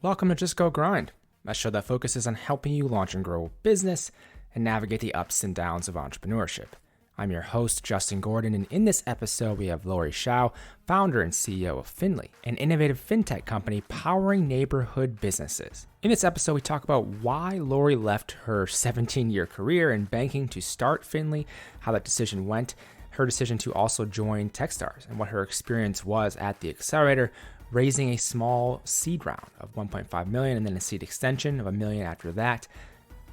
Welcome to Just Go Grind, a show that focuses on helping you launch and grow a business and navigate the ups and downs of entrepreneurship. I'm your host, Justin Gordon, and in this episode, we have Lori Shao, founder and CEO of Finli, an innovative fintech company powering neighborhood businesses. In this episode, we talk about why Lori left her 17-year career in banking to start Finli, how that decision went, her decision to also join Techstars, and what her experience was at the accelerator, raising a small seed round of 1.5 million and then a seed extension of $1 million after that,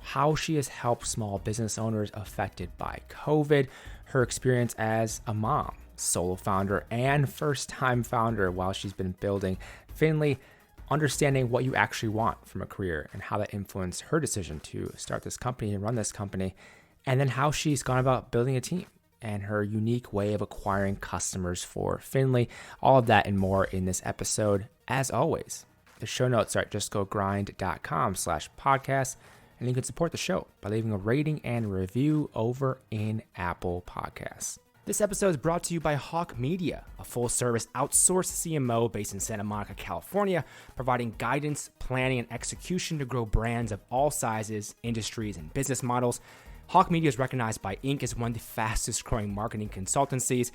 how she has helped small business owners affected by COVID, her experience as a mom, solo founder, and first-time founder while she's been building Finli, understanding what you actually want from a career and how that influenced her decision to start this company and run this company, and then how she's gone about building a team and her unique way of acquiring customers for Finli. All of that and more in this episode. As always, the show notes are at justgogrind.com/podcast, and you can support the show by leaving a rating and review over in Apple Podcasts. This episode is brought to you by Hawk Media, a full-service outsourced CMO based in Santa Monica, California, providing guidance, planning, and execution to grow brands of all sizes, industries, and business models. Hawk Media is recognized by Inc. as one of the fastest growing marketing consultancies,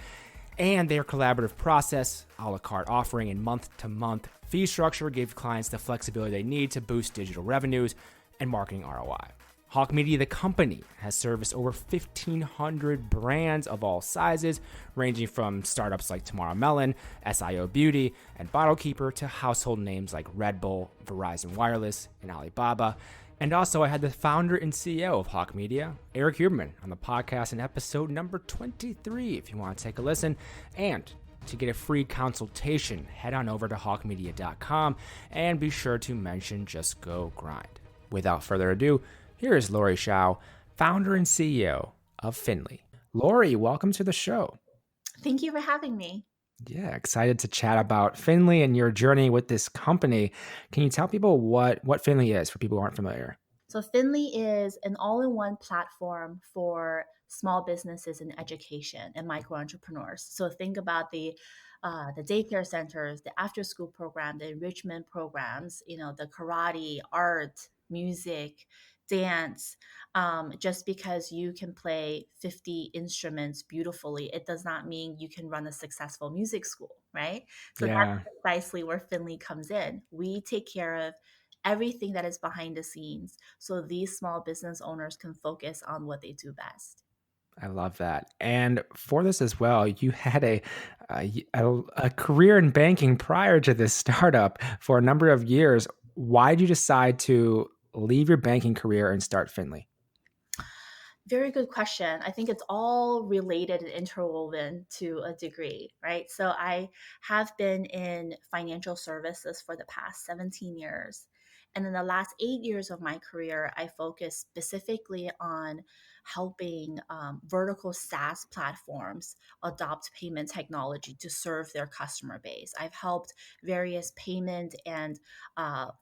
and their collaborative process, a la carte offering, and month-to-month fee structure give clients the flexibility they need to boost digital revenues and marketing ROI. Hawk Media, the company, has serviced over 1,500 brands of all sizes, ranging from startups like Tomorrow Melon, SIO Beauty, and Bottle Keeper to household names like Red Bull, Verizon Wireless, and Alibaba. And also, I had the founder and CEO of Hawk Media, Eric Huberman, on the podcast in episode number 23, if you want to take a listen. And to get a free consultation, head on over to hawkmedia.com and be sure to mention Just Go Grind. Without further ado, here is Lori Shao, founder and CEO of Finli. Lori, welcome to the show. Thank you for having me. Yeah, excited to chat about Finli and your journey with this company. Can you tell people what Finli is for people who aren't familiar? So Finli is an all-in-one platform for small businesses in education and micro entrepreneurs. So think about the daycare centers, the after-school program, the enrichment programs, the karate, art, music, dance. Just because you can play 50 instruments beautifully, it does not mean you can run a successful music school, right? So that's Yeah, precisely where Finli comes in. We take care of everything that is behind the scenes so these small business owners can focus on what they do best. I love that. And for this as well, you had a career in banking prior to this startup for a number of years. Why did you decide to leave your banking career and start Finli? Very good question. I think it's all related and interwoven to a degree, right? So I have been in financial services for the past 17 years. And in the last 8 years of my career, I focused specifically on helping vertical SaaS platforms adopt payment technology to serve their customer base. I've helped various payment and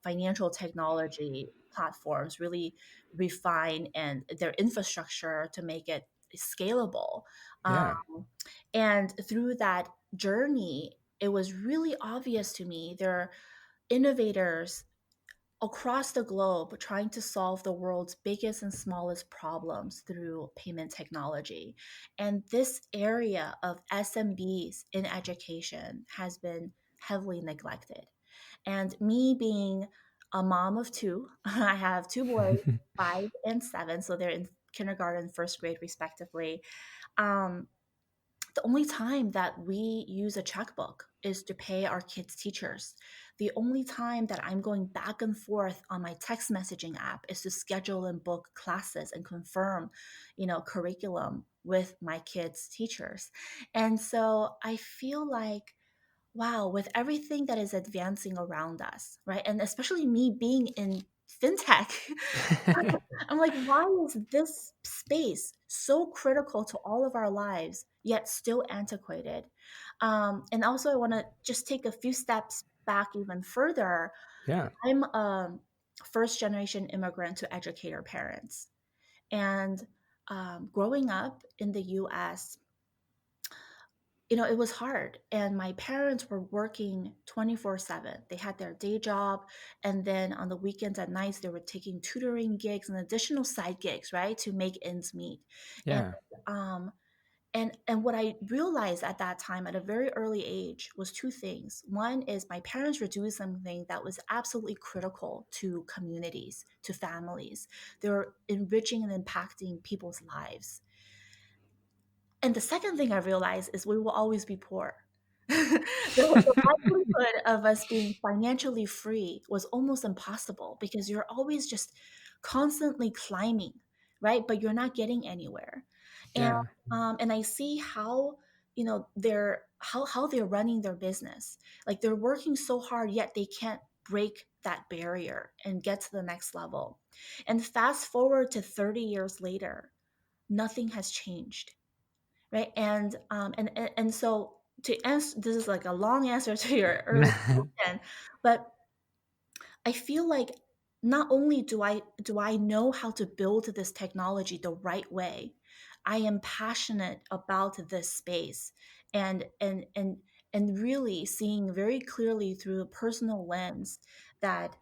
financial technology platforms really refine and their infrastructure to make it scalable. Um, Yeah, and through that journey, it was really obvious to me there are innovators across the globe trying to solve the world's biggest and smallest problems through payment technology. And this area of SMBs in education has been heavily neglected. And me being a mom of two, I have two boys, 5 and 7, so they're in kindergarten, first grade, respectively. Um, the only time that we use a checkbook is to pay our kids' teachers. The only time that I'm going back and forth on my text messaging app is to schedule and book classes and confirm, curriculum with my kids' teachers. And so I feel like wow, with everything that is advancing around us, right? And especially me being in fintech, I'm like, why is this space so critical to all of our lives, yet still antiquated? And also, I want to just take a few steps back even further. yeah, I'm a first generation immigrant to educator parents. And growing up in the US, it was hard. And my parents were working 24/7. They had their day job. And then on the weekends and nights, they were taking tutoring gigs and additional side gigs, right, to make ends meet. And, Yeah. um, and what I realized at that time at a very early age was two things. One is my parents were doing something that was absolutely critical to communities, to families. They were enriching and impacting people's lives. And the second thing I realized is we will always be poor. The likelihood of us being financially free was almost impossible because you're always just constantly climbing, right? But you're not getting anywhere. And Yeah. and I see how how they're running their business. Like they're working so hard, yet they can't break that barrier and get to the next level. And fast forward to 30 years later, nothing has changed, right? And so to answer, this is like a long answer to your early question, but I feel like not only do I know how to build this technology the right way, I am passionate about this space, and really seeing very clearly through a personal lens that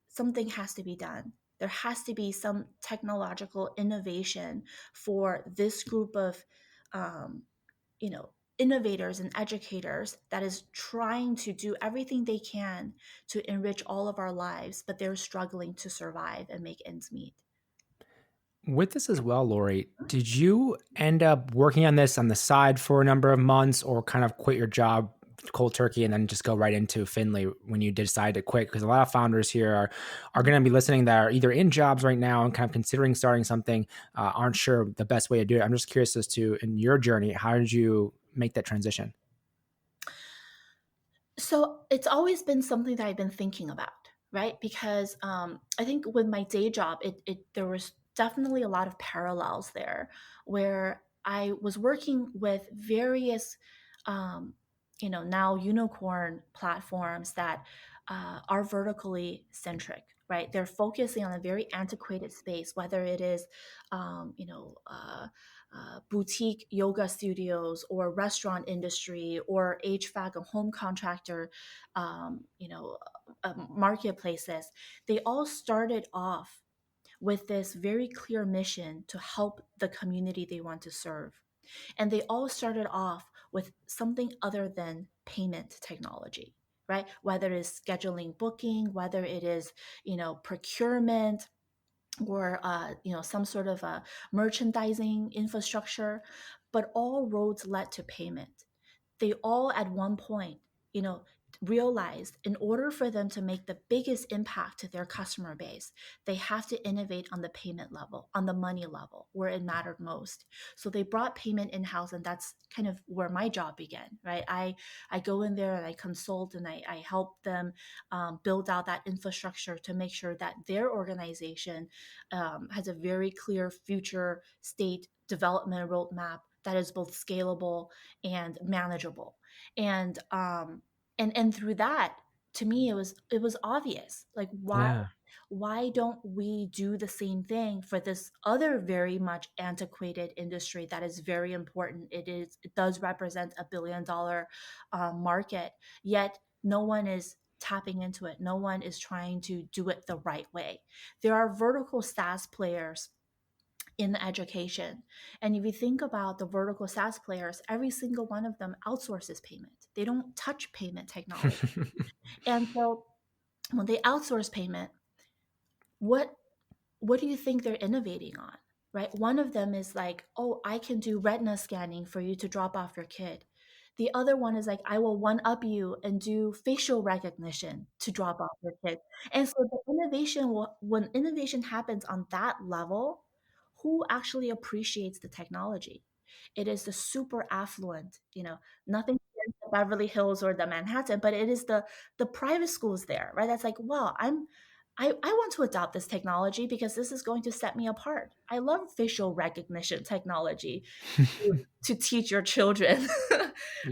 something has to be done. There has to be some technological innovation for this group of um, innovators and educators that is trying to do everything they can to enrich all of our lives, but they're struggling to survive and make ends meet. With this as well, Lori, did you end up working on this on the side for a number of months or kind of quit your job cold turkey and then just go right into Finley when you decide to quit? Because a lot of founders here are going to be listening that are either in jobs right now and kind of considering starting something, aren't sure the best way to do it. I'm just curious as to, in your journey, how did you make that transition? So it's always been something that I've been thinking about, right? Because I think with my day job, it there was definitely a lot of parallels there, where I was working with various, um, now unicorn platforms that are vertically centric, right? They're focusing on a very antiquated space, whether it is, um, you know. Boutique yoga studios or restaurant industry or HVAC and home contractor, marketplaces. They all started off with this very clear mission to help the community they want to serve. And they all started off with something other than payment technology, right? Whether it's scheduling booking, whether it is, procurement, or some sort of a merchandising infrastructure, but all roads led to payment. They all at one point, you know, realized in order for them to make the biggest impact to their customer base, they have to innovate on the payment level, on the money level, where it mattered most. So they brought payment in-house, and that's kind of where my job began, right? I go in there and I consult and I help them build out that infrastructure to make sure that their organization has a very clear future state development roadmap that is both scalable and manageable. And through that, to me, it was obvious. Like, Yeah. why don't we do the same thing for this other very much antiquated industry that is very important? It does represent $1 billion market, yet no one is tapping into it. No one is trying to do it the right way. There are vertical SaaS players in education. And if you think about the vertical SaaS players, every single one of them outsources payment. They don't touch payment technology. And so when they outsource payment, what what do you think they're innovating on? Right? One of them is like, oh, I can do retina scanning for you to drop off your kid. The other one is like, I will one up you and do facial recognition to drop off your kid. And so the innovation when innovation happens on that level, who actually appreciates the technology? It is the super affluent, nothing against the Beverly Hills or the Manhattan, but it is the private schools there, right? That's like, wow, I want to adopt this technology because this is going to set me apart. I love facial recognition technology to teach your children,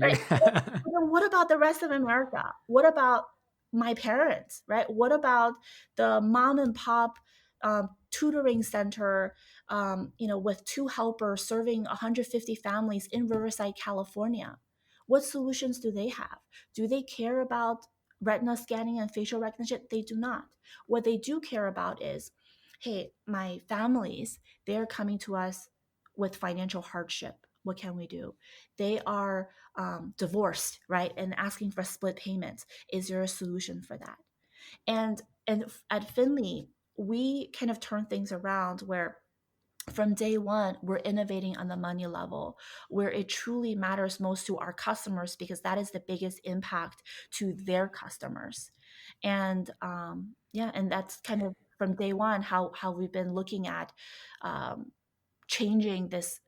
right? Yeah. But then what about the rest of America? What about my parents, right? What about the mom and pop tutoring center, with two helpers serving 150 families in Riverside, California? What solutions do they have? Do they care about retina scanning and facial recognition? They do not. What they do care about is, hey, my families, they're coming to us with financial hardship. What can we do? They are divorced, right? And asking for split payments. Is there a solution for that? And at Finli, we kind of turn things around where from day one, we're innovating on the money level where it truly matters most to our customers because that is the biggest impact to their customers. And yeah, and that's kind of from day one how we've been looking at um, changing this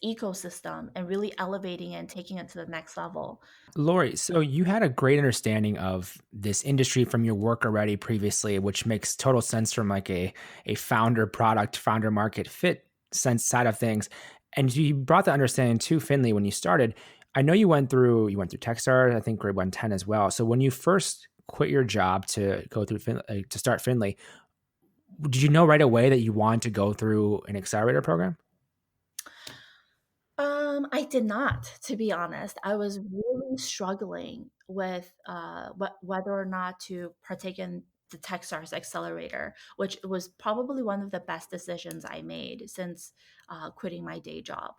ecosystem and really elevating it and taking it to the next level. Lori, so you had a great understanding of this industry from your work already previously, which makes total sense from like a founder product, founder market fit sense side of things. And you brought the understanding to Finley when you started. I know you went through Techstars, I think grade 110 as well. So when you first quit your job to go through to start Finley, did you know right away that you wanted to go through an accelerator program? I did not, to be honest. I was really struggling with whether or not to partake in the Techstars Accelerator, which was probably one of the best decisions I made since quitting my day job.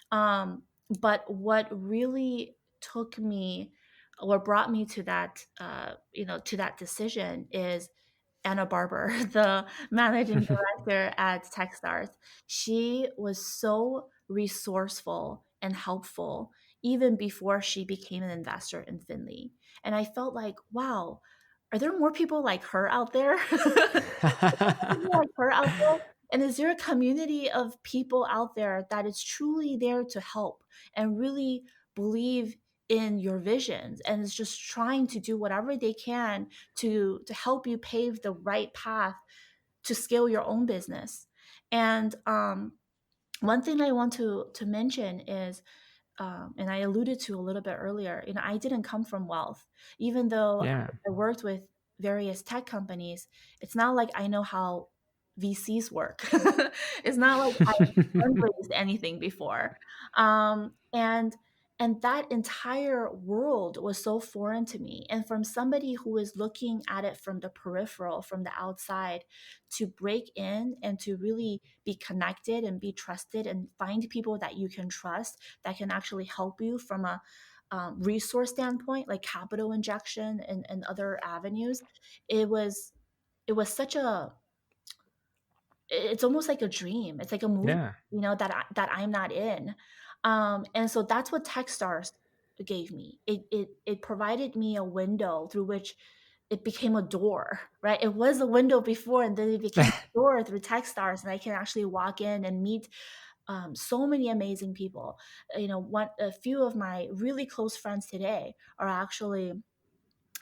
But what really took me or brought me to that, to that decision is Anna Barber, the managing director at Techstars. She was so resourceful and helpful even before she became an investor in Finley. And I felt like, wow, are there more people like her out there? People like her out there? And is there a community of people out there that is truly there to help and really believe in your visions and is just trying to do whatever they can to help you pave the right path to scale your own business? And one thing I want to mention is and I alluded to a little bit earlier, I didn't come from wealth. Even though Yeah. I worked with various tech companies, it's not like I know how VCs work. It's not like I fundraised anything before. And that entire world was so foreign to me. And from somebody who is looking at it from the peripheral, from the outside, to break in and to really be connected and be trusted and find people that you can trust that can actually help you from a resource standpoint, like capital injection and other avenues, it was such a it's almost like a dream. It's like a movie, Yeah. that I'm not in. And so that's what Techstars gave me. It provided me a window through which it became a door, right? It was a window before, and then it became a door through Techstars, and I can actually walk in and meet so many amazing people. A few of my really close friends today are actually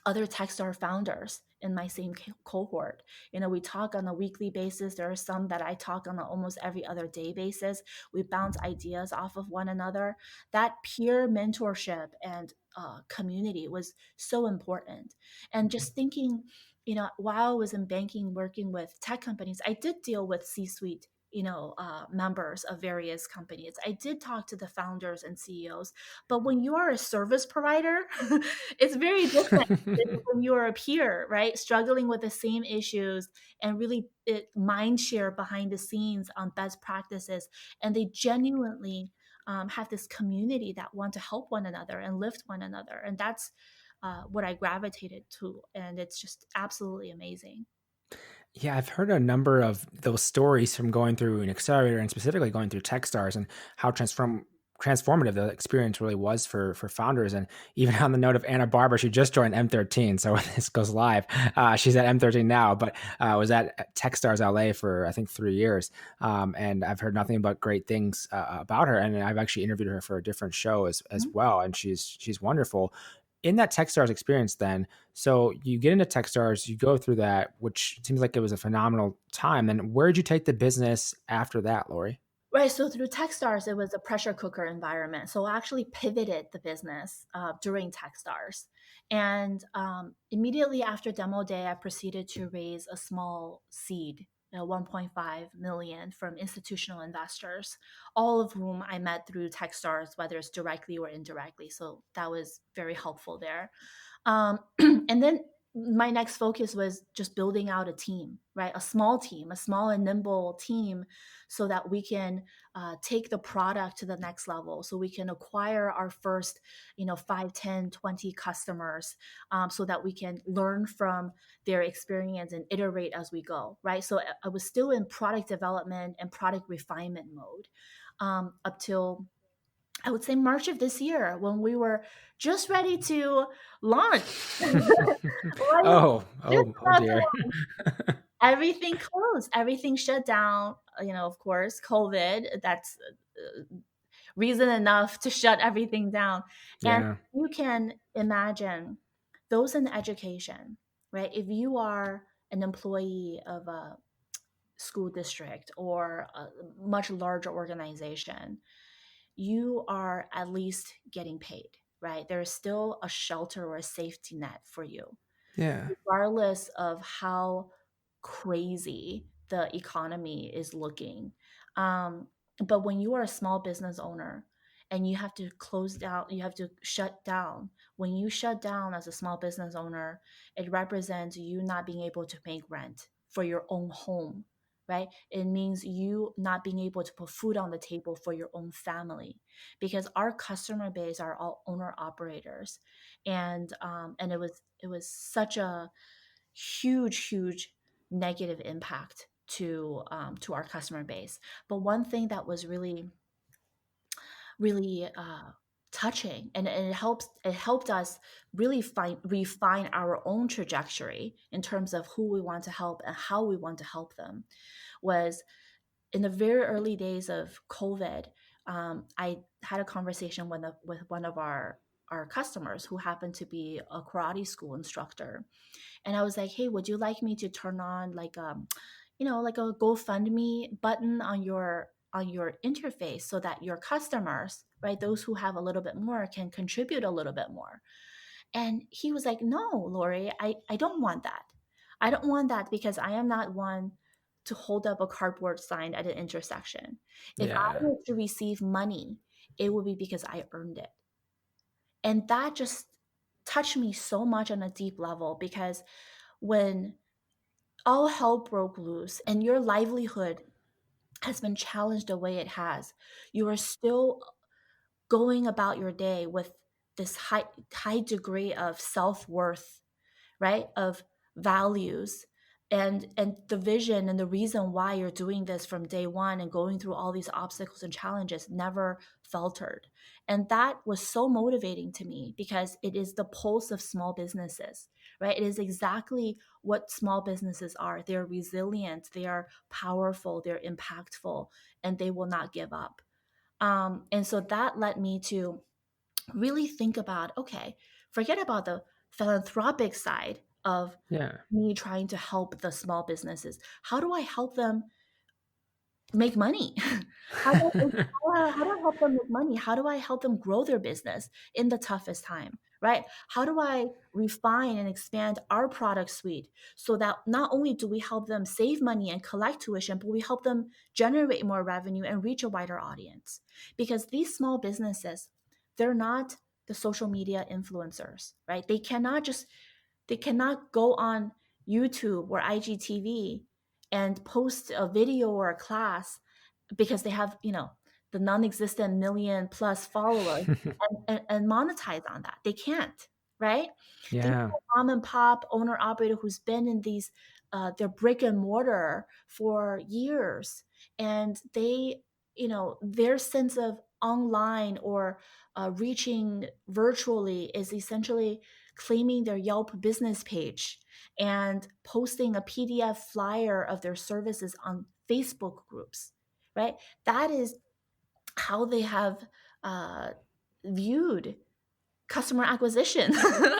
other Techstar founders in my same cohort. We talk on a weekly basis. There are some that I talk on an almost every other day basis. We bounce ideas off of one another. That peer mentorship and community was so important. And just thinking, while I was in banking working with tech companies, I did deal with C-suite members of various companies. I did talk to the founders and CEOs, but when you are a service provider, it's very different when you're a peer, right? Struggling with the same issues and really mind share behind the scenes on best practices. And they genuinely have this community that want to help one another and lift one another. And that's what I gravitated to. And it's just absolutely amazing. Yeah, I've heard a number of those stories from going through an accelerator and specifically going through Techstars and how transformative the experience really was for founders. And even on the note of Anna Barber, she just joined M13. So when this goes live, she's at M13 now, but was at Techstars LA for I think 3 years. And I've heard nothing but great things about her. And I've actually interviewed her for a different show as Mhm. well. And she's wonderful. In that Techstars experience, then, so you get into Techstars, you go through that, which seems like it was a phenomenal time. And where did you take the business after that, Lori? Right. So through Techstars, it was a pressure cooker environment. So I actually pivoted the business during Techstars. And immediately after demo day, I proceeded to raise a small seed. 1.5 million from institutional investors, all of whom I met through Techstars, whether it's directly or indirectly. So that was very helpful there. And then my next focus was just building out a team, right? A small team, a small and nimble team, so that we can take the product to the next level. So we can acquire our first, 5, 10, 20 customers, so that we can learn from their experience and iterate as we go, right? So I was still in product development and product refinement mode up till, I would say, March of this year, when we were just ready to launch. Right? Just Oh about to dear. launch. Everything closed, everything shut down. Of course, COVID. That's reason enough to shut everything down. And Yeah. you can imagine those in education, right? If you are an employee of a school district or a much larger organization, you are at least getting paid, right? There's still a shelter or a safety net for you, Yeah. regardless of how crazy the economy is looking. But when you are a small business owner and you have to close down, you have to shut down. When you shut down as a small business owner, it represents you not being able to make rent for your own home, right? It means you not being able to put food on the table for your own family, because our customer base are all owner operators, and it was such a huge negative impact to our customer base. But one thing that was really touching, and it helped us really refine our own trajectory in terms of who we want to help and how we want to help them, was in the very early days of COVID. I had a conversation with one of our customers who happened to be a karate school instructor, and I was like, "Hey, would you like me to turn on like a GoFundMe button on your interface, so that your customers, right, those who have a little bit more, can contribute a little bit more?" And he was like, "No, Lori, I don't want that. I don't want that, because I am not one to hold up a cardboard sign at an intersection. If I Yeah. were to receive money, it would be because I earned it." And that just touched me so much on a deep level, because when all hell broke loose and your livelihood has been challenged the way it has, you are still going about your day with this high degree of self-worth, right? Of values, and the vision and the reason why you're doing this from day one and going through all these obstacles and challenges never faltered. And that was so motivating to me, because it is the pulse of small businesses, right? It is exactly what small businesses are. They're resilient, they are powerful, they're impactful, and they will not give up. And so that led me to really think about, okay, forget about the philanthropic side of Yeah. me trying to help the small businesses. How do I help them make money? How do I help them make money? How do I help them grow their business in the toughest time, right? How do I refine and expand our product suite, so that not only do we help them save money and collect tuition, but we help them generate more revenue and reach a wider audience? Because these small businesses, they're not the social media influencers, right? They cannot go on YouTube or IGTV and post a video or a class, because they have, the non-existent million plus followers, and monetize on that. They can't, right? They Yeah. have a mom and pop owner operator who's been in these their brick and mortar for years, and their sense of online or reaching virtually is essentially claiming their Yelp business page and posting a PDF flyer of their services on Facebook groups, right? That is how they have uh, viewed customer acquisition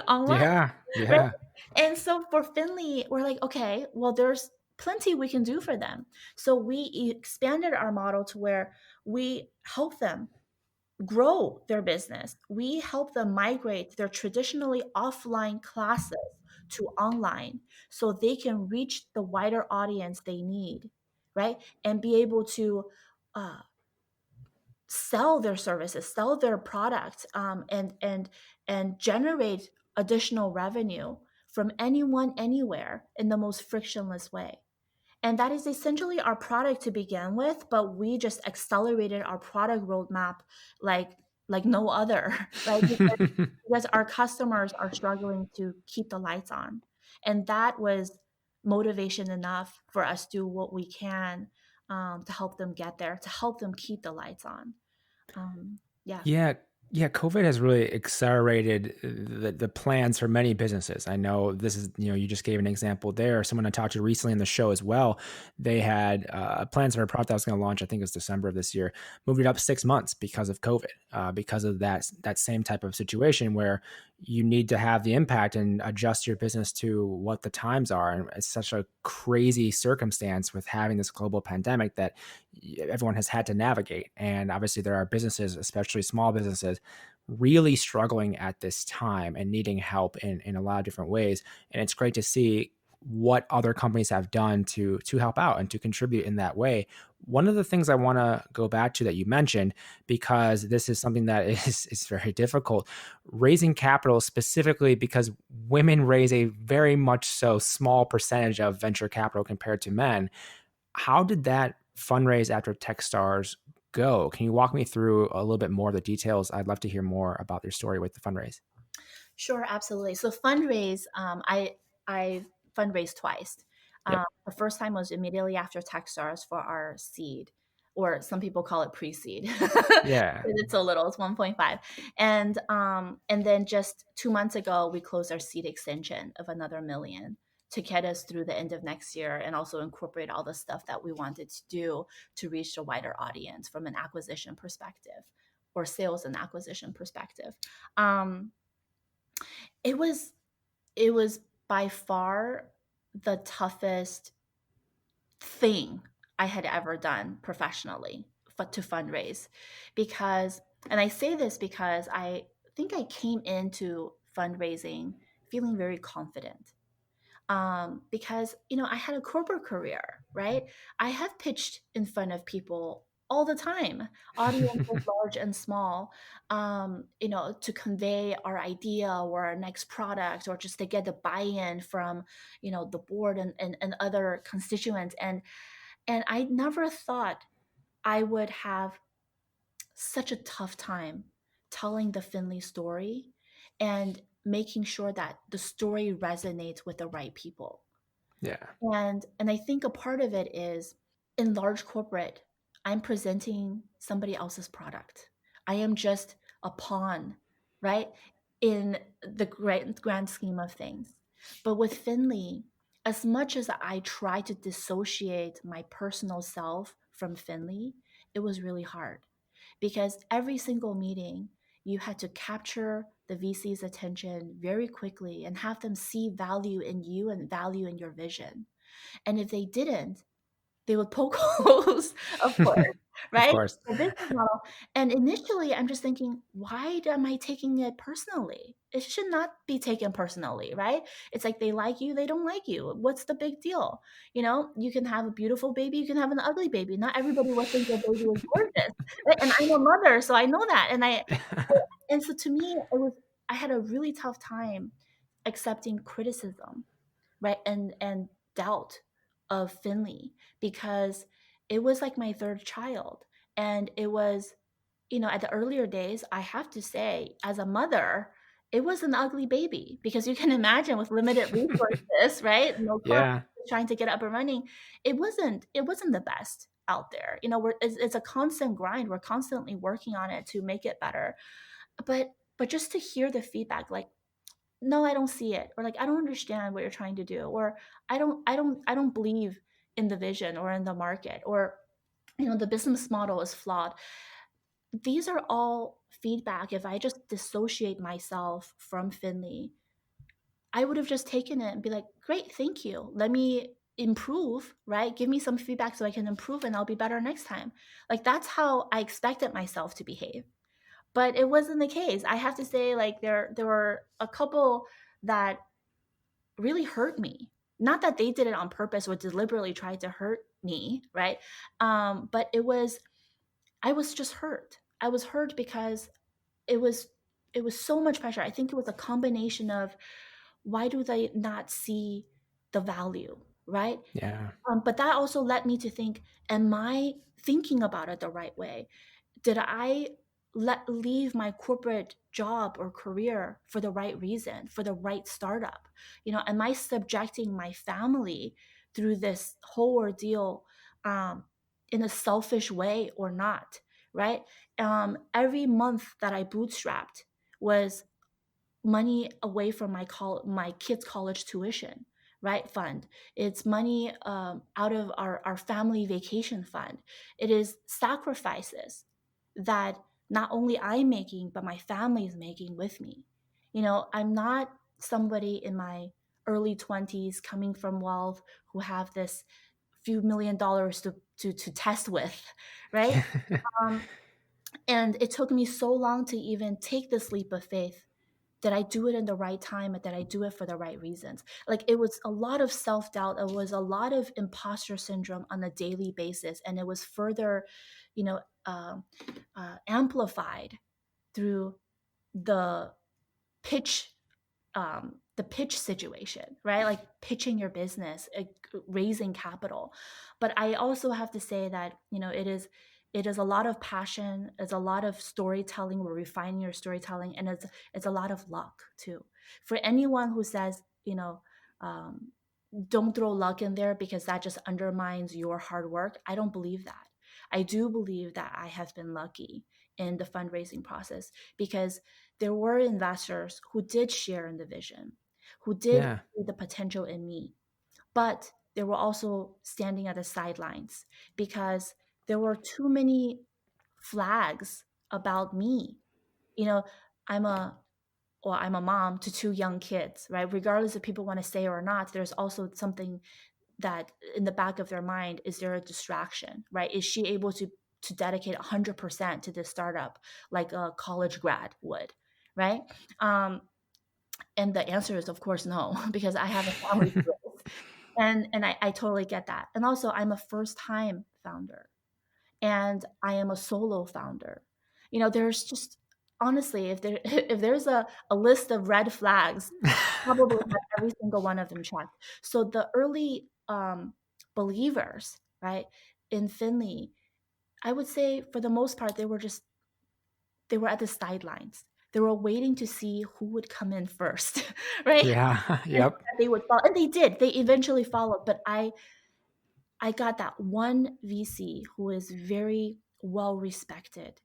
online, Yeah. right? Yeah. And so for Finley, we're like, okay, well, there's plenty we can do for them. So we expanded our model to where we help them grow their business. We help them migrate their traditionally offline classes to online so they can reach the wider audience they need, right? And be able to uh, sell their services, sell their products, and generate additional revenue from anyone, anywhere in the most frictionless way. And that is essentially our product to begin with, but we just accelerated our product roadmap like no other, right? Because our customers are struggling to keep the lights on. And that was motivation enough for us to do what we can to help them get there, to help them keep the lights on. Yeah. Yeah, yeah, COVID has really accelerated the plans for many businesses. I know this is, you just gave an example there. Someone I talked to recently in the show as well, they had plans for a product that was going to launch, I think it was December of this year, moved it up 6 months because of COVID, because of that same type of situation where you need to have the impact and adjust your business to what the times are. And it's such a crazy circumstance with having this global pandemic that everyone has had to navigate. And obviously, there are businesses, especially small businesses, really struggling at this time and needing help in a lot of different ways. And it's great to see what other companies have done to help out and to contribute in that way. One of the things I want to go back to that you mentioned, because this is something that is very difficult, raising capital, specifically because women raise a very much so small percentage of venture capital compared to men. How did that fundraise after Techstars go? Can you walk me through a little bit more of the details? I'd love to hear more about your story with the fundraise. Sure, absolutely. So fundraise, I fundraised twice. Yep. The first time was immediately after Techstars for our seed, or some people call it pre-seed. Yeah. It's so little, it's 1.5. And then just 2 months ago, we closed our seed extension of another million to get us through the end of next year and also incorporate all the stuff that we wanted to do to reach a wider audience from an acquisition perspective or sales and acquisition perspective. Um, it was it was by far the toughest thing I had ever done professionally to fundraise because, and I say this because I think I came into fundraising feeling very confident, because I had a corporate career, right? I have pitched in front of people all the time, audiences large and small, to convey our idea or our next product, or just to get the buy-in from, the board and other constituents. And I never thought I would have such a tough time telling the Finley story and making sure that the story resonates with the right people. Yeah. And I think a part of it is in large corporate, I'm presenting somebody else's product. I am just a pawn, right? In the grand scheme of things. But with Finley, as much as I try to dissociate my personal self from Finley, it was really hard because every single meeting you had to capture the VC's attention very quickly and have them see value in you and value in your vision. And if they didn't, they would poke holes, of course, Of right? course. The business model. And initially, I'm just thinking, why am I taking it personally? It should not be taken personally, right? It's like they like you, they don't like you. What's the big deal? You can have a beautiful baby, you can have an ugly baby. Not everybody will think their baby is gorgeous, right? And I'm a mother, so I know that. And so to me, I had a really tough time accepting criticism, right? And doubt of Finley because it was like my third child. And it was, at the earlier days, I have to say, as a mother, it was an ugly baby because you can imagine with limited resources, right? No funds, Yeah. trying to get up and running. It wasn't the best out there. It's a constant grind. We're constantly working on it to make it better. But just to hear the feedback, like, no, I don't see it, or like, I don't understand what you're trying to do, or I don't believe in the vision or in the market, or the business model is flawed. These are all feedback. If I just dissociate myself from Finley, I would have just taken it and be like, great, thank you, let me improve, right? Give me some feedback so I can improve and I'll be better next time. Like, that's how I expected myself to behave, but it wasn't the case. I have to say, like, there were a couple that really hurt me. Not that they did it on purpose or deliberately tried to hurt me, right? But I was just hurt. I was hurt because it was it was so much pressure. I think it was a combination of, why do they not see the value, right? Yeah. But that also led me to think, am I thinking about it the right way? Did I leave my corporate job or career for the right reason, for the right startup? Am I subjecting my family through this whole ordeal um, in a selfish way or not? Right? Every month that I bootstrapped was money away from my kids' college tuition, right? Fund. It's money out of our family vacation fund. It is sacrifices that not only I'm making, but my family is making with me. I'm not somebody in my early 20s coming from wealth who have this few $1 million to test with, right? Um, and it took me so long to even take this leap of faith. Did I do it in the right time? And did I do it for the right reasons? Like, it was a lot of self doubt. It was a lot of imposter syndrome on a daily basis. And it was further, you know, amplified through the pitch the pitch situation, right? Like pitching your business, raising capital. But I also have to say that, it is a lot of passion, it's a lot of storytelling, we're refining your storytelling, and it's a lot of luck too. For anyone who says, um, don't throw luck in there because that just undermines your hard work, I don't believe that. I do believe that I have been lucky in the fundraising process, because there were investors who did share in the vision, who did Yeah. see the potential in me, but they were also standing at the sidelines because there were too many flags about me. You know, I'm a I'm a mom to two young kids, right? Regardless if people want to say or not, there's also something that in the back of their mind, is there a distraction, right? Is she able to dedicate 100% to this startup like a college grad would, right? Um, and the answer is, of course, no, because I have a family to raise. And I totally get that. And also, I'm a first time founder, and I am a solo founder. There's just, honestly, if there's a list of red flags, probably have every single one of them checked. So the early believers, right, in Finli, I would say for the most part, they were at the sidelines. They were waiting to see who would come in first, right? Yeah. And Yep. that they would follow, and they did. They eventually followed, but I got that one VC who is very well respected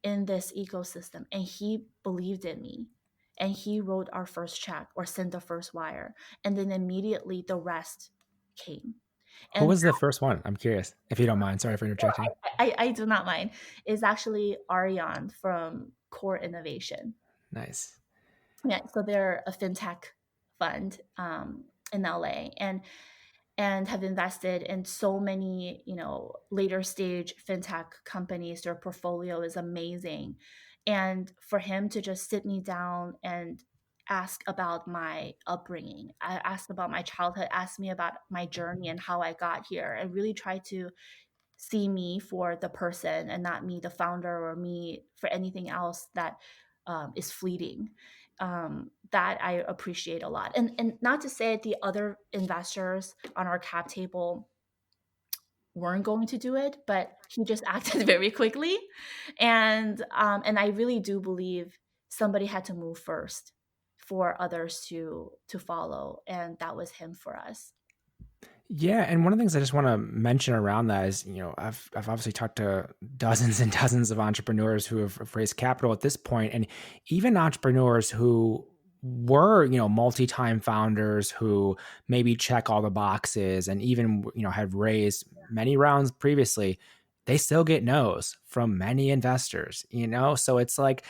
in this ecosystem, and he believed in me, and he wrote our first check or sent the first wire, and then immediately the rest came. Who And was the first one? I'm curious, if you don't mind. Sorry for interjecting. I do not mind. Is actually Ariane from Core Innovation. Nice. Yeah, so they're a fintech fund in LA, and have invested in so many, later stage fintech companies. Their portfolio is amazing. And for him to just sit me down and ask about my upbringing, I asked about my childhood, asked me about my journey and how I got here, and really try to see me for the person and not me, the founder, or me for anything else that is fleeting. That I appreciate a lot. And not to say the other investors on our cap table weren't going to do it, but he just acted very quickly. And I really do believe somebody had to move first for others to follow. And that was him for us. Yeah, and one of the things I just want to mention around that is, I've obviously talked to dozens and dozens of entrepreneurs who have raised capital at this point, and even entrepreneurs who were, multi-time founders who maybe check all the boxes and even, had raised many rounds previously, they still get no's from many investors, So it's like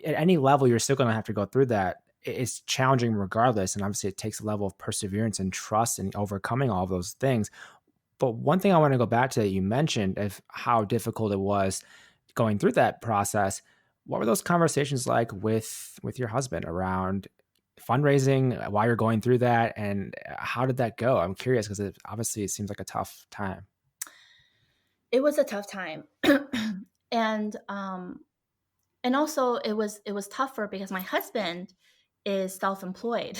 at any level, you're still going to have to go through that. It's challenging regardless. And obviously it takes a level of perseverance and trust and overcoming all of those things. But one thing I want to go back to that you mentioned of how difficult it was going through that process. What were those conversations like with your husband around fundraising while you're going through that, and how did that go? I'm curious because it seems like a tough time. It was a tough time. and and also it was tougher because my husband is self-employed.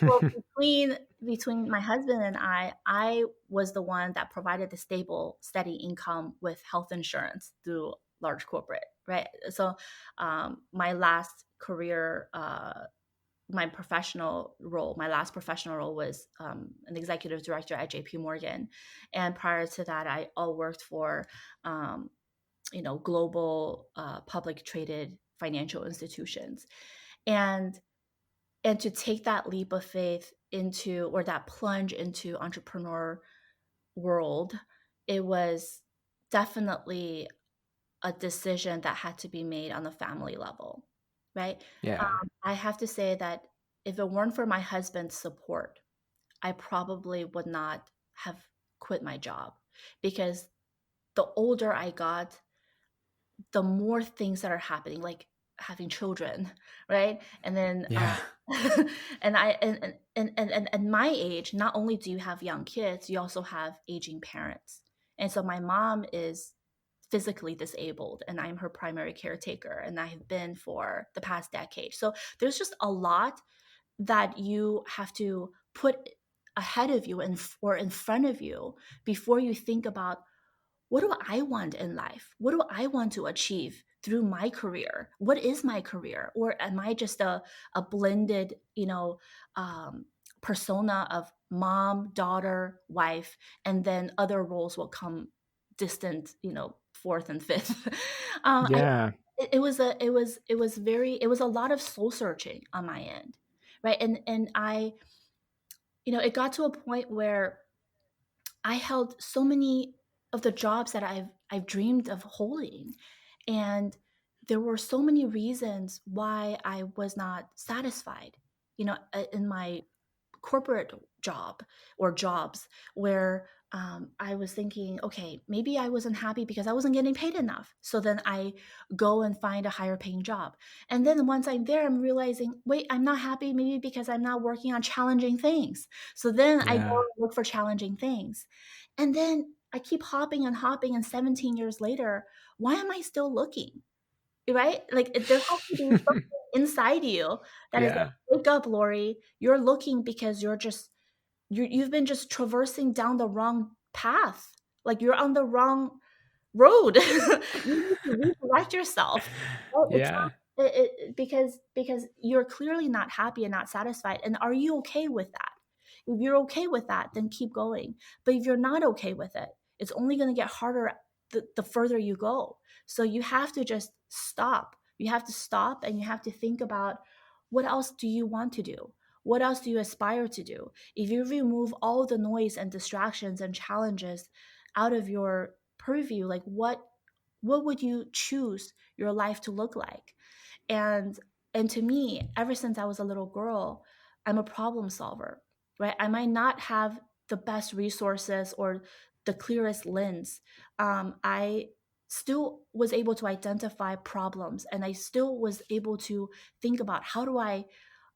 Well, between my husband and I was the one that provided the stable, steady income with health insurance through large corporate, right? So, my last career, my last professional role was an executive director at JP Morgan, and prior to that, I all worked for, um, global public traded financial institutions, and to take that leap of faith into, or that plunge into entrepreneur world, it was definitely a decision that had to be made on the family level, right? Yeah. I have to say that if it weren't for my husband's support, I probably would not have quit my job, because the older I got, the more things that are happening, like having children, right? And then Yeah. and I and my age, not only do you have young kids, you also have aging parents. And so my mom is physically disabled, and I'm her primary caretaker, and I have been for the past decade. So there's just a lot that you have to put ahead of you and or in front of you before you think about, what do I want in life? What do I want to achieve through my career? What is my career? Or am I just a blended, persona of mom, daughter, wife, and then other roles will come distant, fourth and fifth. Yeah. It was a lot of soul searching on my end, right? And I, it got to a point where I held so many of the jobs that I've dreamed of holding, and there were so many reasons why I was not satisfied, in my corporate job or jobs, where I was thinking, okay, maybe I wasn't happy because I wasn't getting paid enough. So then I go and find a higher paying job. And then once I'm there, I'm realizing, wait, I'm not happy maybe because I'm not working on challenging things. So then I go Yeah. and look for challenging things. And then I keep hopping and hopping. And 17 years later, why am I still looking? Right? Like, there has to be something inside you that is like, Yeah. wake up, Lori. You're looking because you've been just traversing down the wrong path. Like, you're on the wrong road. You need to redirect yourself. Right? It's Yeah. not because you're clearly not happy and not satisfied. And are you okay with that? If you're okay with that, then keep going. But if you're not okay with it, it's only going to get harder the further you go. So you have to just stop. You have to stop, and you have to think about, what else do you want to do? What else do you aspire to do? If you remove all the noise and distractions and challenges out of your purview, like, what would you choose your life to look like? And to me, ever since I was a little girl, I'm a problem solver, right? I might not have the best resources or the clearest lens. I still was able to identify problems, and I still was able to think about, how do I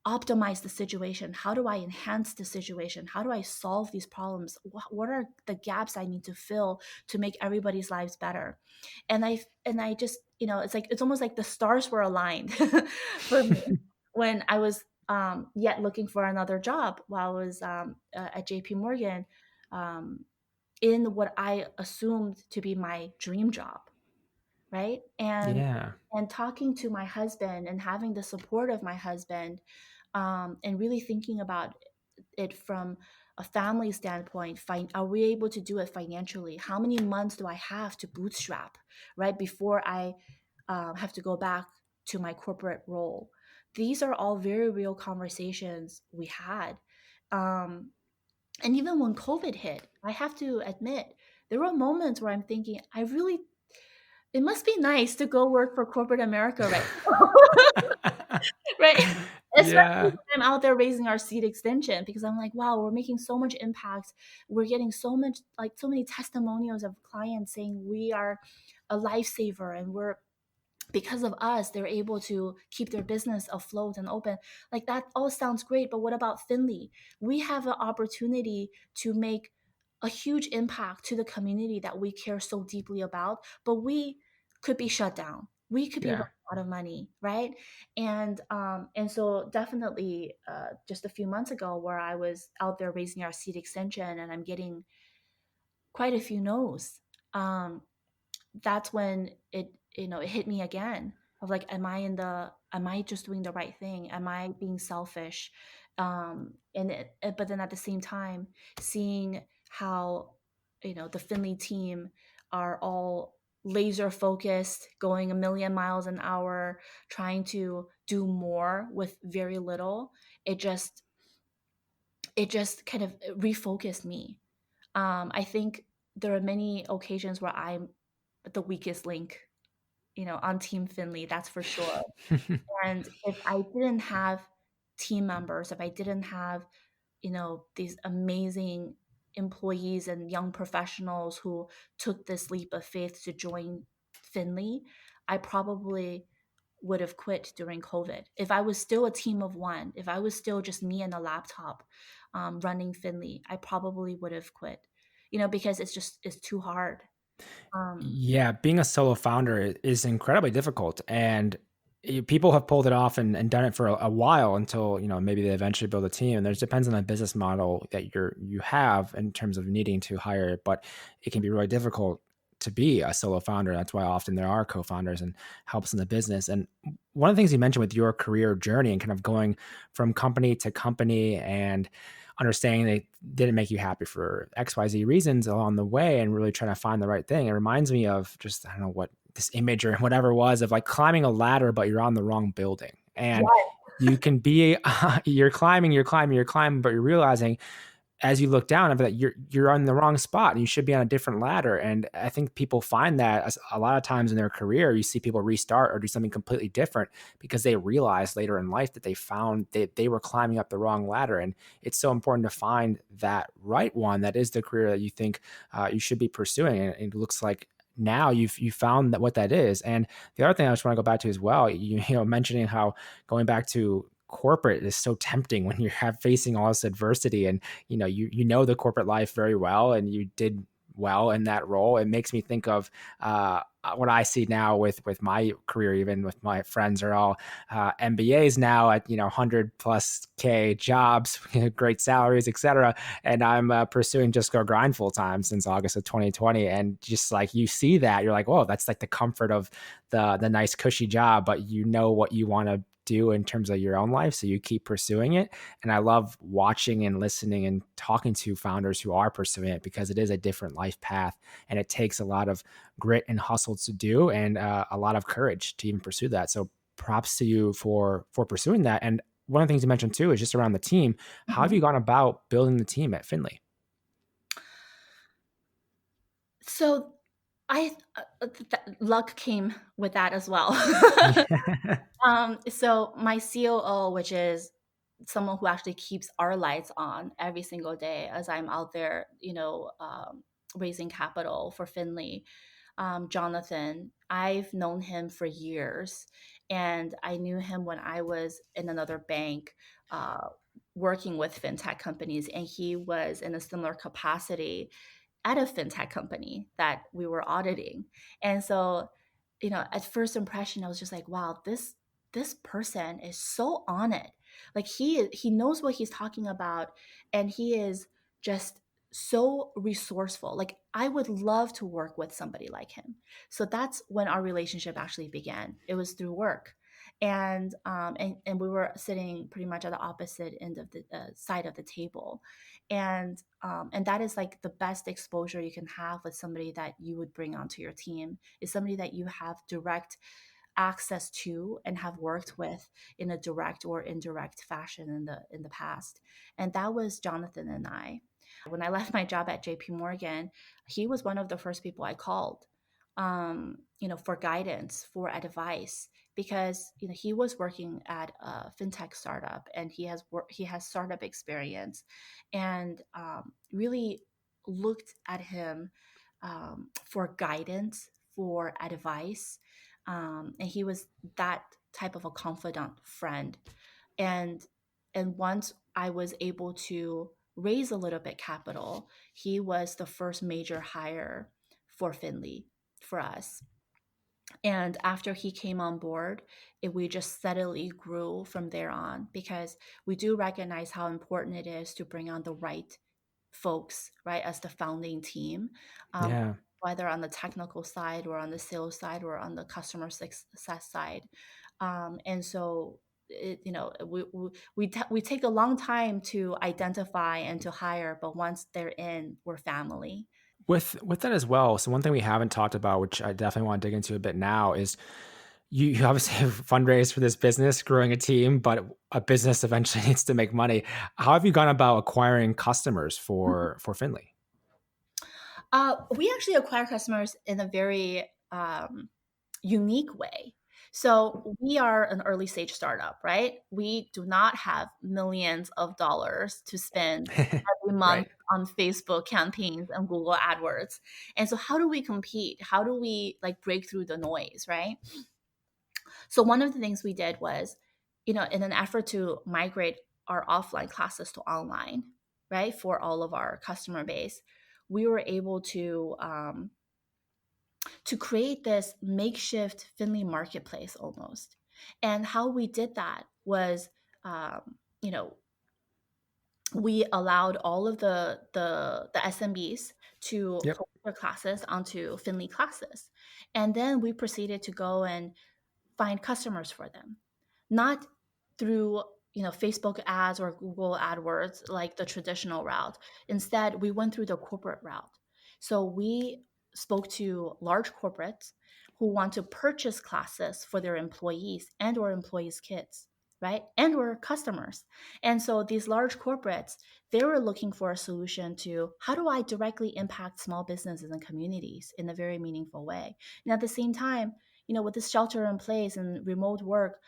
optimize the situation? How do I enhance the situation? How do I solve these problems? What are the gaps I need to fill to make everybody's lives better? And I just, it's almost like the stars were aligned for me when I was yet looking for another job while I was at JP Morgan, um, in what I assumed to be my dream job, right? Yeah. And talking to my husband and having the support of my husband, and really thinking about it from a family standpoint. Are we able to do it financially? How many months do I have to bootstrap, right, before I have to go back to my corporate role? These are all very real conversations we had. Um, and even when COVID hit, I have to admit, there were moments where I'm thinking, it must be nice to go work for corporate America right right? Especially Yeah. when I'm out there raising our seed extension, because I'm like, wow, we're making so much impact. We're getting so many testimonials of clients saying we are a lifesaver, and we're because of us, they're able to keep their business afloat and open. Like that all sounds great, but what about Finley? We have an opportunity to make a huge impact to the community that we care so deeply about, but we could be shut down. We could be Yeah. running out of money, right? And so definitely, just a few months ago, where I was out there raising our seed extension, and I'm getting quite a few no's. Um, that's when it hit me again of like, am I just doing the right thing? Am I being selfish? But then at the same time, seeing how the Finley team are all laser focused, going a million miles an hour, trying to do more with very little. It just it just kind of refocused me. I think there are many occasions where I'm the weakest link, on Team Finley, that's for sure. And if I didn't have team members, if I didn't have, these amazing employees and young professionals who took this leap of faith to join Finley, I probably would have quit during COVID. If I was still a team of one, if I was still just me and a laptop running Finley, I probably would have quit, because it's too hard. Um, Yeah, being a solo founder is incredibly difficult, and people have pulled it off and done it for a while until maybe they eventually build a team. And there's depends on the business model that you have in terms of needing to hire, but it can be really difficult to be a solo founder. That's why often there are co-founders and helps in the business. And one of the things you mentioned with your career journey and kind of going from company to company and understanding they didn't make you happy for XYZ reasons along the way and really trying to find the right thing. It reminds me of just, I don't know what this image or whatever it was of like climbing a ladder, but you're on the wrong building. And yeah. you can be, you're climbing, but you're realizing as you look down that you're on the wrong spot and you should be on a different ladder. And I think people find that as a lot of times in their career, you see people restart or do something completely different because they realize later in life that they found they were climbing up the wrong ladder. And it's so important to find that right one that is the career that you think you should be pursuing. And it looks like now you found that what that is. And the other thing I just want to go back to as well, mentioning how going back to corporate is so tempting when you're facing all this adversity and you know the corporate life very well and you did well in that role. It makes me think of what I see now with my career, even with my friends are all MBAs now at 100+ K jobs, great salaries, etc. And I'm pursuing Just Go Grind full time since August of 2020, and just like you see that, you're like, whoa, that's like the comfort of the nice cushy job, but you know what you want to do in terms of your own life, so you keep pursuing it. And I love watching and listening and talking to founders who are pursuing it because it is a different life path and it takes a lot of grit and hustle to do, and a lot of courage to even pursue that. So props to you for pursuing that. And one of the things you mentioned too is just around the team. How have Mhm. you gone about building the team at Finley? So luck came with that as well. Yeah. So my COO, which is someone who actually keeps our lights on every single day as I'm out there, raising capital for Finley, Jonathan, I've known him for years, and I knew him when I was in another bank, uh, working with fintech companies, and he was in a similar capacity at a fintech company that we were auditing. And so, at first impression, I was just like, wow, this person is so on it. Like he knows what he's talking about, and he is just so resourceful. Like I would love to work with somebody like him. So that's when our relationship actually began. It was through work. And we were sitting pretty much at the opposite end of the side of the table, and that is like the best exposure you can have with somebody that you would bring onto your team, is somebody that you have direct access to and have worked with in a direct or indirect fashion in the past. And that was Jonathan and I. When I left my job at JP Morgan, he was one of the first people I called, for guidance, for advice, because he was working at a fintech startup, and he has startup experience, and really looked at him for guidance, for advice, And he was that type of a confidant friend. And once I was able to raise a little bit capital, he was the first major hire for Finli for us. And after he came on board, we just steadily grew from there on, because we do recognize how important it is to bring on the right folks, right, as the founding team, um, Yeah. whether on the technical side or on the sales side or on the customer success side. And so, we take a long time to identify and to hire, but once they're in, we're family. With that as well, so one thing we haven't talked about, which I definitely want to dig into a bit now, is you obviously have fundraised for this business, growing a team, but a business eventually needs to make money. How have you gone about acquiring customers for Finley? We actually acquire customers in a very unique way. So we are an early stage startup, right? We do not have millions of dollars to spend every month Right. on Facebook campaigns and Google AdWords. And so how do we compete? How do we like break through the noise, right? So one of the things we did was, in an effort to migrate our offline classes to online, right, for all of our customer base, we were able to create this makeshift Finley marketplace almost. And how we did that was, um, you know, we allowed all of the SMBs to Yep. post their classes onto Finley classes, and then we proceeded to go and find customers for them, not through Facebook ads or Google AdWords like the traditional route. Instead, we went through the corporate route. So we spoke to large corporates who want to purchase classes for their employees and or employees' kids, right? And or customers. And so these large corporates, they were looking for a solution to how do I directly impact small businesses and communities in a very meaningful way. And at the same time, with this shelter in place and remote work,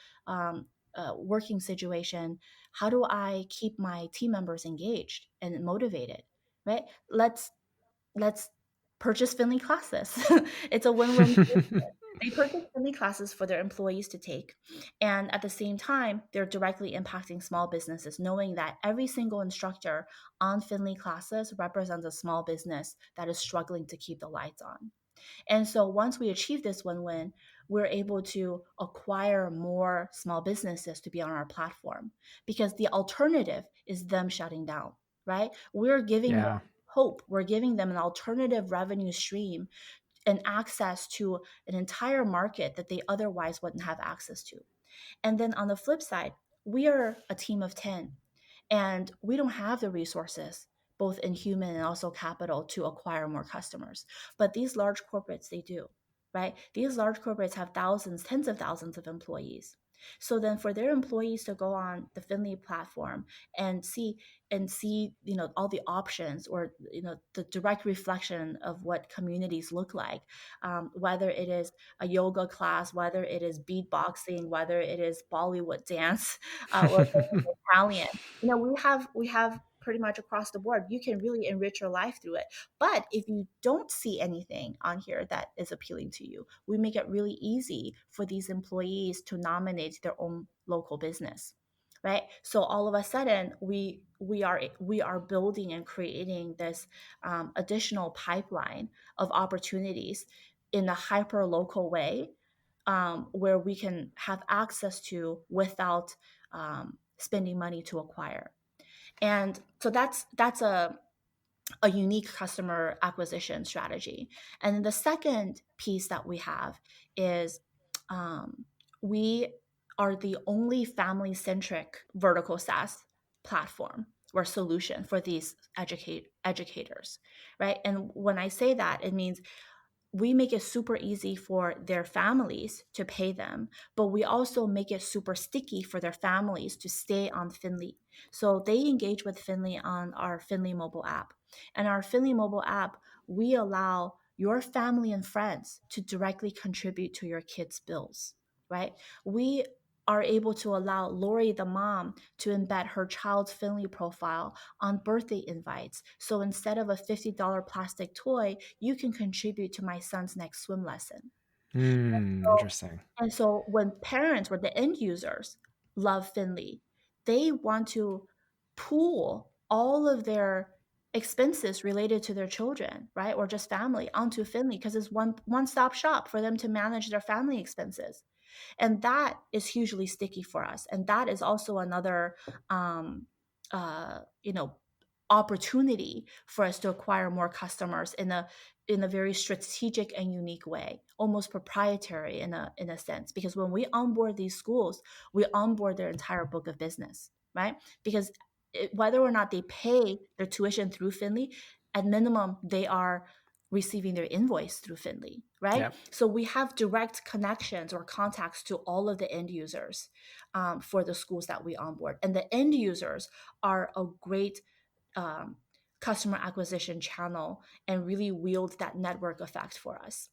working situation, how do I keep my team members engaged and motivated, right? Let's purchase Finley classes. It's a win-win. They purchase Finley classes for their employees to take. And at the same time, they're directly impacting small businesses, knowing that every single instructor on Finley classes represents a small business that is struggling to keep the lights on. And so once we achieve this win-win, we're able to acquire more small businesses to be on our platform, because the alternative is them shutting down, right? We're giving them Yeah. hope. We're giving them an alternative revenue stream and access to an entire market that they otherwise wouldn't have access to. And then on the flip side, we are a team of 10, and we don't have the resources, both in human and also capital, to acquire more customers. But these large corporates, they do, right? These large corporates have thousands, tens of thousands of employees. So then for their employees to go on the Finley platform and see, all the options, or, the direct reflection of what communities look like, whether it is a yoga class, whether it is beatboxing, whether it is Bollywood dance, or Italian. We have pretty much across the board. You can really enrich your life through it. But if you don't see anything on here that is appealing to you, we make it really easy for these employees to nominate their own local business, right? So all of a sudden, we are building and creating this additional pipeline of opportunities in a hyper local way, where we can have access to without spending money to acquire. And so that's a unique customer acquisition strategy. And then the second piece that we have is, we are the only family centric vertical SaaS platform or solution for these educators, right? And when I say that, it means we make it super easy for their families to pay them, but we also make it super sticky for their families to stay on Finley. So they engage with Finley on our Finley mobile app. And our Finley mobile app, we allow your family and friends to directly contribute to your kids' bills, right? We are able to allow Lori, the mom, to embed her child's Finley profile on birthday invites. So instead of a $50 plastic toy, you can contribute to my son's next swim lesson. So, Interesting. and so when parents or the end users love Finli, they want to pool all of their expenses related to their children, right? Or just family onto Finli because it's one-stop shop for them to manage their family expenses. And that is hugely sticky for us. And that is also another um, you know, opportunity for us to acquire more customers in a very strategic and unique way, almost proprietary in a sense. Because when we onboard these schools, we onboard their entire book of business, right? Because whether or not they pay their tuition through Finley, at minimum they are receiving their invoice through Finley, right? Yeah. So we have direct connections or contacts to all of the end users for the schools that we onboard, and the end users are a great um, customer acquisition channel and really wield that network effect for us.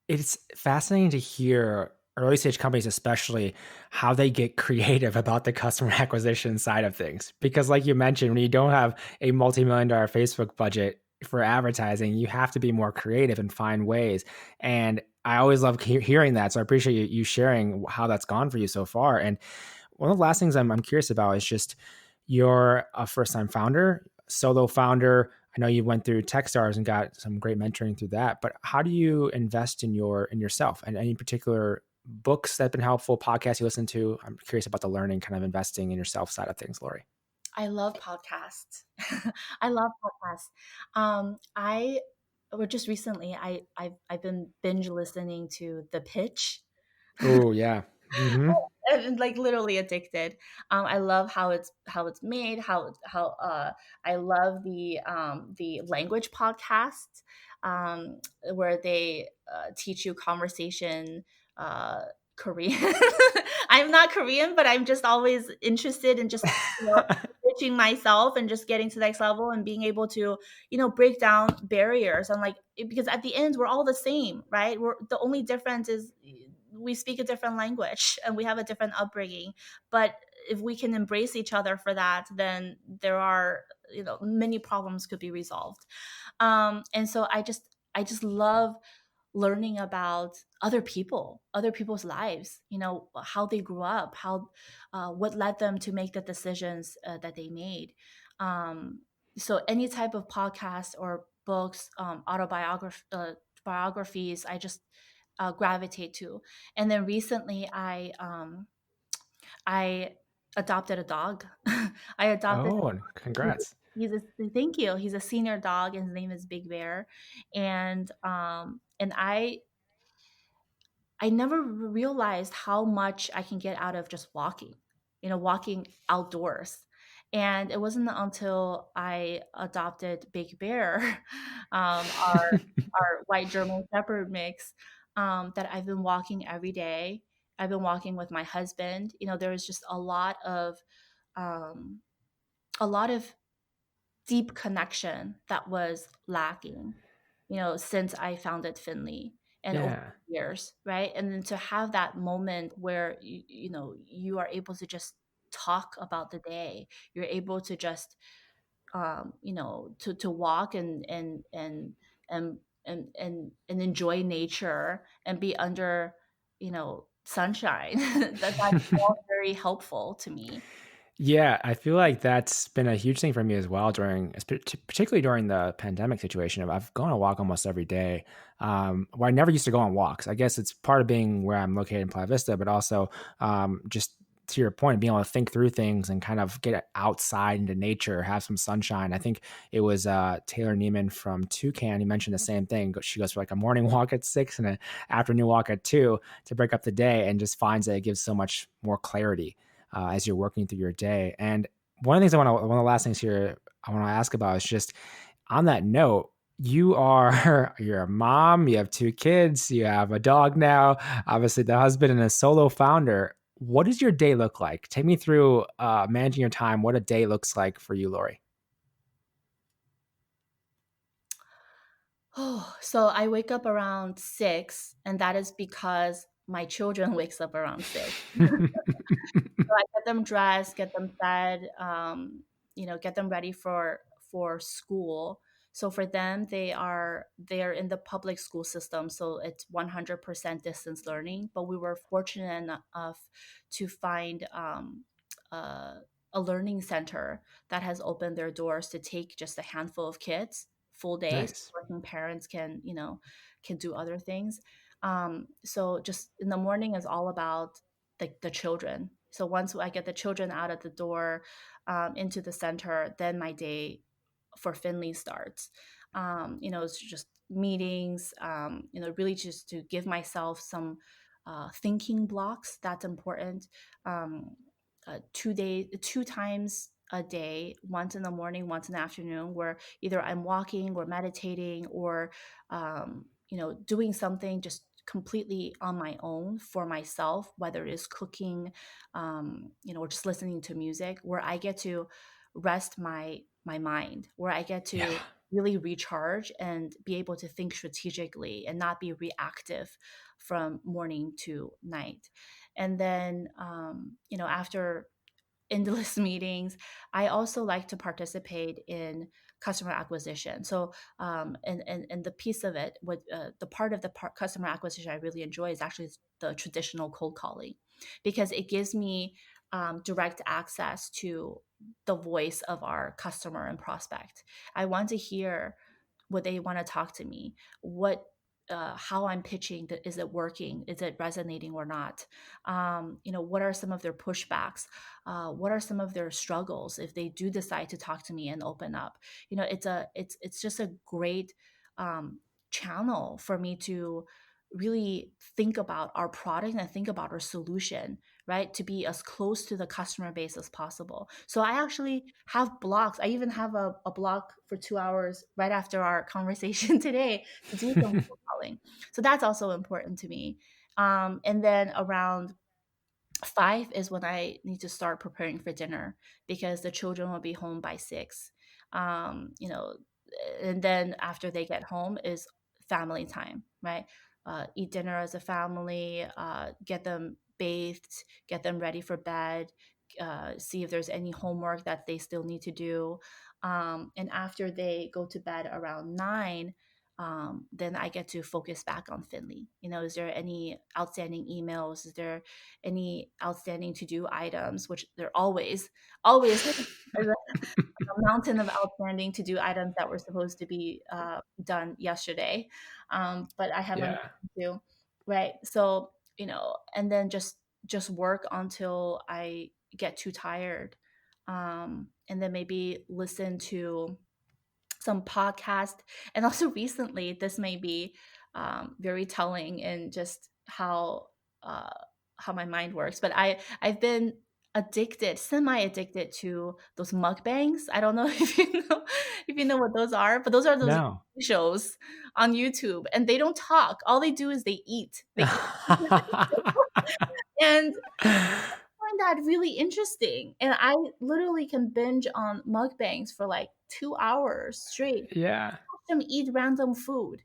It's fascinating to hear early stage companies, especially how they get creative about the customer acquisition side of things. Because, like you mentioned, when you don't have a multi-million dollar Facebook budget for advertising, you have to be more creative and find ways. And I always love hearing that. So I appreciate you sharing how that's gone for you so far. And one of the last things I'm curious about is just you're a first time founder, solo founder. I know you went through Techstars and got some great mentoring through that, but how do you invest in yourself and any particular books that have been helpful, podcasts you listen to? I'm curious about the learning, kind of investing in yourself side of things, Lori. I love podcasts. I love podcasts. I or just recently, I've been binge listening to The Pitch. Oh yeah. Hmm. And like literally addicted. I love how it's made. How I love the language podcasts where they teach you conversation. Uh, Korean. I'm not Korean, but I'm just always interested in just pitching myself and just getting to the next level and being able to break down barriers and because at the end we're all the same, right? We're the only difference is we speak a different language and we have a different upbringing, but if we can embrace each other for that, then there are many problems could be resolved. And so I just love learning about other people's lives, how they grew up, how what led them to make the decisions that they made. um, so any type of podcast or books, biographies, I just gravitate to. And then recently I adopted a dog. I adopted Oh, and he's congrats. he's a thank you. He's a senior dog and his name is Big Bear. And I never realized how much I can get out of just walking, walking outdoors. And it wasn't until I adopted Big Bear, our white German Shepherd mix, that I've been walking every day. I've been walking with my husband. There was just um, a lot of deep connection that was lacking, since I founded Finley and over Yeah. the years, right? And then to have that moment where you are able to just talk about the day, you're able to just to walk and and enjoy nature and be under sunshine. That's all very helpful to me. Yeah, I feel like that's been a huge thing for me as well particularly during the pandemic situation. I've gone on a walk almost every day, where I never used to go on walks. I guess it's part of being where I'm located in Playa Vista, but also just to your point, being able to think through things and kind of get outside into nature, have some sunshine. I think it was Taylor Neiman from Toucan. He mentioned the same thing. She goes for like a morning walk at 6 and an afternoon walk at 2 to break up the day, and just finds that it gives so much more clarity as you're working through your day. And one of the things one of the last things here I want to ask about is just on that note, you're a mom, you have 2 kids, you have a dog now, obviously the husband and a solo founder. What does your day look like? Take me through managing your time, what a day looks like for you, Lori. Oh, so I wake up around 6, and that is because my children wakes up around 6. So I get them dressed, get them fed, get them ready for school. So for them, they are in the public school system, so it's 100% distance learning. But we were fortunate enough to find a learning center that has opened their doors to take just a handful of kids full days. Nice. Working parents can, can do other things. So just in the morning is all about the children. So once I get the children out of the door, into the center, then my day for Finli starts. It's just meetings, really just to give myself some thinking blocks. That's important. Um, 2 times a day, once in the morning, once in the afternoon, where either I'm walking or meditating or, doing something just completely on my own for myself, whether it is cooking, or just listening to music, where I get to rest my mind, where I get Yeah. to really recharge and be able to think strategically and not be reactive from morning to night. And then, after endless meetings, I also like to participate in customer acquisition. So, and the piece of it, what the part of the customer acquisition I really enjoy is actually the traditional cold calling, because it gives me direct access to the voice of our customer and prospect. I want to hear what they want to talk to me, what how I'm pitching. Is it working? Is it resonating or not? What are some of their pushbacks? What are some of their struggles if they do decide to talk to me and open up? It's just a great um, channel for me to really think about our product and think about our solution, right? To be as close to the customer base as possible. So I actually have blocks. I even have a block for 2 hours right after our conversation today to do some cold calling. So that's also important to me. And then around 5 is when I need to start preparing for dinner, because the children will be home by 6. Um, you know, and then after they get home is family time, right? Eat dinner as a family, get them bathed, get them ready for bed, see if there's any homework that they still need to do. And after they go to bed around 9, then I get to focus back on Finley. Is there any outstanding emails? Is there any outstanding to do items? Which there always is a mountain of outstanding to do items that were supposed to be done yesterday, but I haven't Yeah. gotten to. Right. So, and then just work until I get too tired, and then maybe listen to some podcast. And also recently, this may be very telling in just uh, how my mind works. But I've been semi addicted to those mukbangs. I don't know if you know what those are, but those are those No. shows on YouTube, and they don't talk. All they do is they eat. They eat, and find that really interesting. And I literally can binge on mukbangs for like 2 hours straight, Yeah. them eat random food.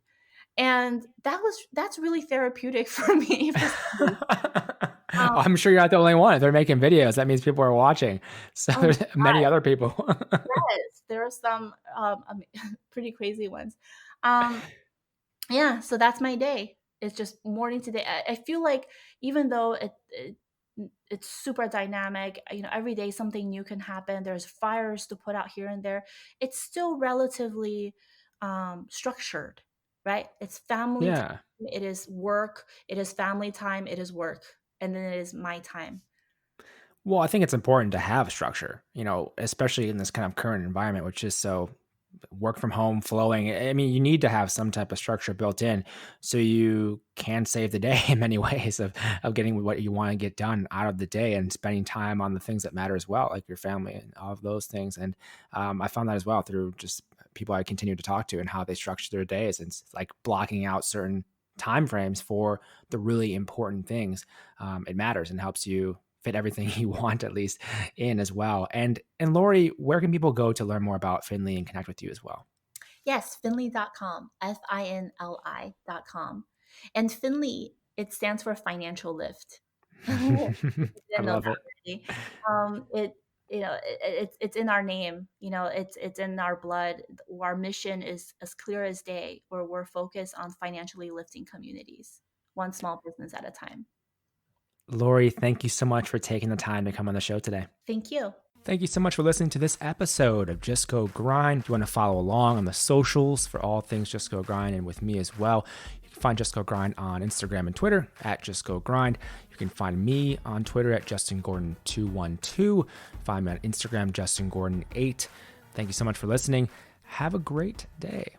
And that's really therapeutic for me for some reason. Um, I'm sure you're not the only one. If they're making videos, that means people are watching. So oh my there's many God, other people. yes, there are some pretty crazy ones. Um, yeah, so that's my day. It's just morning to day. I feel like even though it's super dynamic, every day something new can happen. There's fires to put out here and there. It's still relatively structured, right? It's family time, Yeah. it is work, it is family time, it is work, and then it is my time. Well, I think it's important to have structure, especially in this kind of current environment, which is so work from home flowing. I mean, you need to have some type of structure built in so you can save the day in many ways of getting what you want to get done out of the day and spending time on the things that matter as well, like your family and all of those things. And I found that as well through just people I continue to talk to and how they structure their days. And it's like blocking out certain time frames for the really important things. It matters and helps you fit everything you want at least in as well. And Lori, where can people go to learn more about Finley and connect with you as well? Yes, Finli.com, Finli.com. And Finli, it stands for financial lift. If you I didn't know love that it. already. It it's in our name. It's in our blood. Our mission is as clear as day, where we're focused on financially lifting communities, one small business at a time. Lori, thank you so much for taking the time to come on the show today. Thank you. Thank you so much for listening to this episode of Just Go Grind. If you want to follow along on the socials for all things Just Go Grind and with me as well, you can find Just Go Grind on Instagram and Twitter at Just Go Grind. You can find me on Twitter at JustinGordon212. Find me on Instagram, JustinGordon8. Thank you so much for listening. Have a great day.